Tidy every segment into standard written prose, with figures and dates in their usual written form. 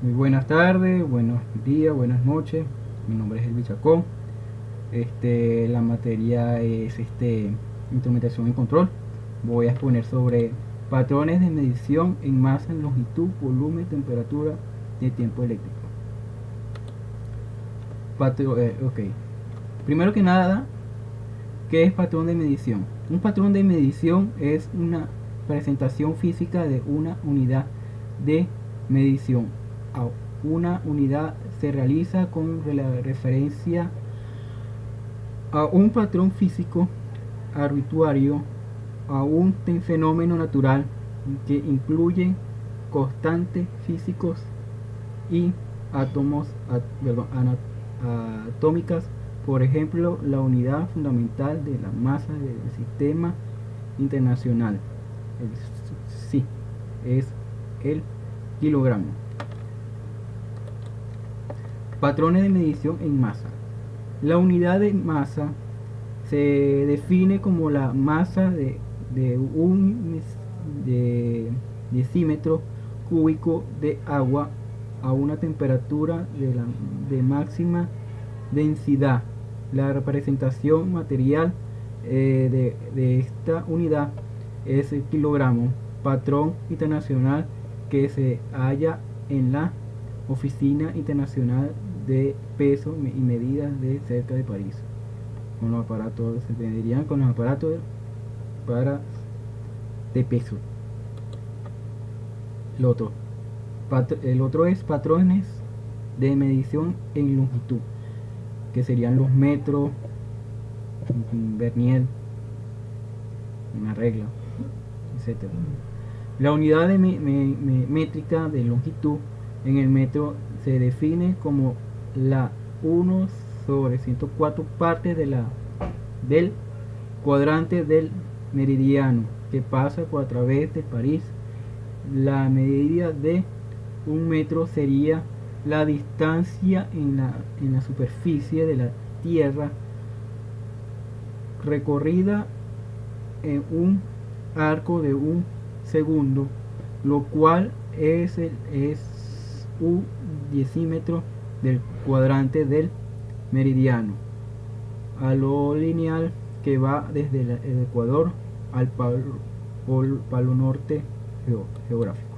Muy buenas tardes, buenos días, buenas noches. Mi nombre es Elvis Chacón. La materia es instrumentación y control. Voy a exponer sobre patrones de medición en masa, en longitud, volumen, temperatura de tiempo eléctrico. Ok. Primero que nada, ¿qué es patrón de medición? Un patrón de medición es una presentación física de una unidad de medición. Una unidad se realiza con la referencia a un patrón físico arbitrario, a un fenómeno natural que incluye constantes físicos y atómicas. Por ejemplo, la unidad fundamental de la masa del sistema internacional, sí, es el kilogramo. Patrones de medición en masa. La unidad de masa se define como la masa de un decímetro cúbico de agua a una temperatura de máxima densidad. La representación material de esta unidad es el kilogramo, patrón internacional que se halla en la Oficina Internacional de Peso y Medidas de cerca de París. Con los aparatos se medirían con los aparatos para de peso. El otro es patrones de medición en longitud, que serían los metros, vernier, una regla, etcétera. La unidad de métrica de longitud en el metro se define como la 1 sobre 104 partes del cuadrante del meridiano que pasa por a través de París. La medida de un metro sería la distancia en la superficie de la Tierra recorrida en un arco de un segundo, lo cual es un decímetro del cuadrante del meridiano, a lo lineal que va desde el ecuador al palo norte geográfico.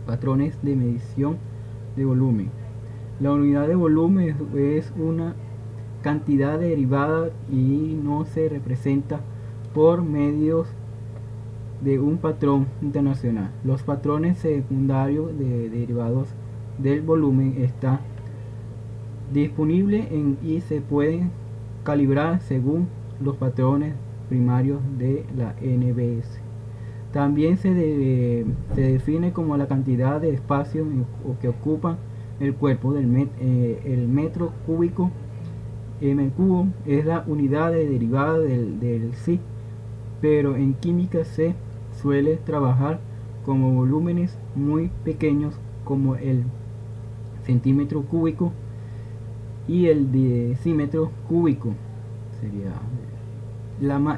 Patrones de medición de volumen. La unidad de volumen es una cantidad derivada y no se representa por medios de un patrón internacional. Los patrones secundarios derivados del volumen están disponibles y se pueden calibrar según los patrones primarios de la NBS. También se define como la cantidad de espacio que ocupa el cuerpo del el metro cúbico. M cubo es la unidad derivada del psi, pero en química se suele trabajar como volúmenes muy pequeños como el centímetro cúbico y el decímetro cúbico. Sería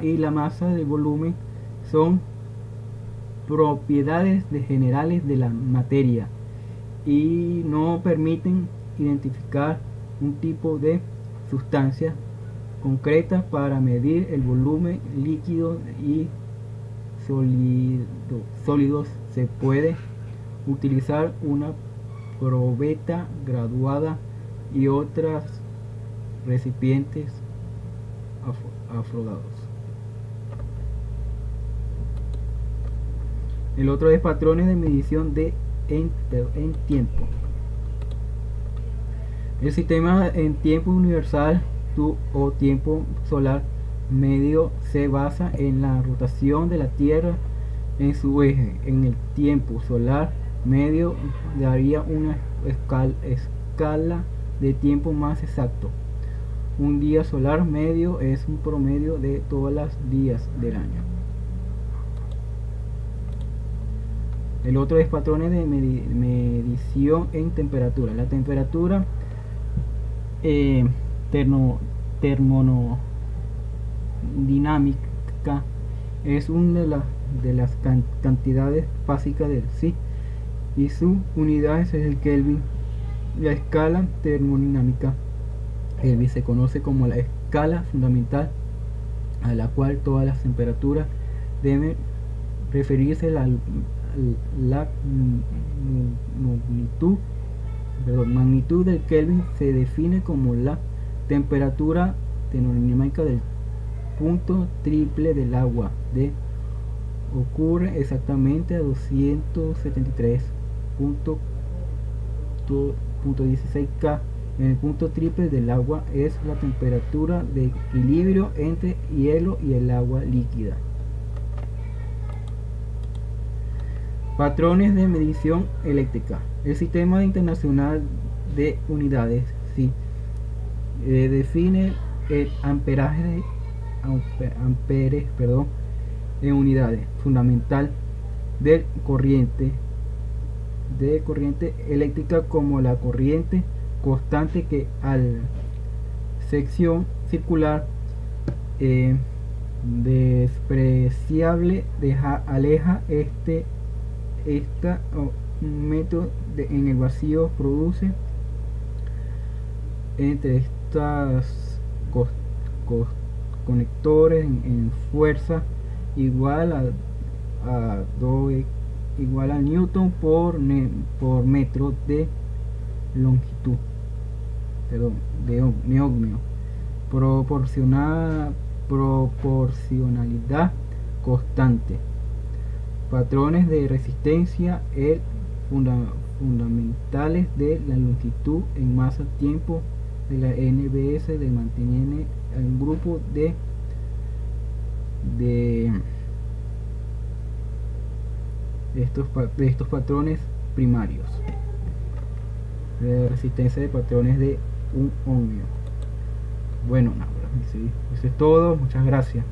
y la masa del volumen son propiedades generales de la materia y no permiten identificar un tipo de sustancia concreta. Para medir el volumen líquido y sólidos se puede utilizar una probeta graduada y otras recipientes afrodados. El otro es patrones de medición en tiempo. El sistema en tiempo universal o tiempo solar medio se basa en la rotación de la Tierra en su eje. En el tiempo solar medio daría una escala de tiempo más exacto. Un día solar medio es un promedio de todos los días del año. El otro es patrones de medición en temperatura. La temperatura termodinámica es una de las cantidades básicas del psi y su unidad es el Kelvin. La escala termodinámica Kelvin se conoce como la escala fundamental a la cual todas las temperaturas deben referirse a la magnitud del Kelvin. Se define como la temperatura termodinámica del punto triple del agua de ocurre exactamente a 273.16 K. En el punto triple del agua es la temperatura de equilibrio entre hielo y el agua líquida. Patrones de medición eléctrica. El Sistema Internacional de Unidades (SI) define el amperaje en unidades fundamental de corriente eléctrica como la corriente constante que al sección circular despreciable aleja esta un metro en el vacío produce entre estas conectores en fuerza igual a newton por metro de longitud de ohmio, proporcionalidad constante. Patrones de resistencia fundamentales de la longitud en masa tiempo de la NBS de mantener un grupo de estos patrones primarios de resistencia de patrones de un ohmio. Bueno, eso es todo, muchas gracias.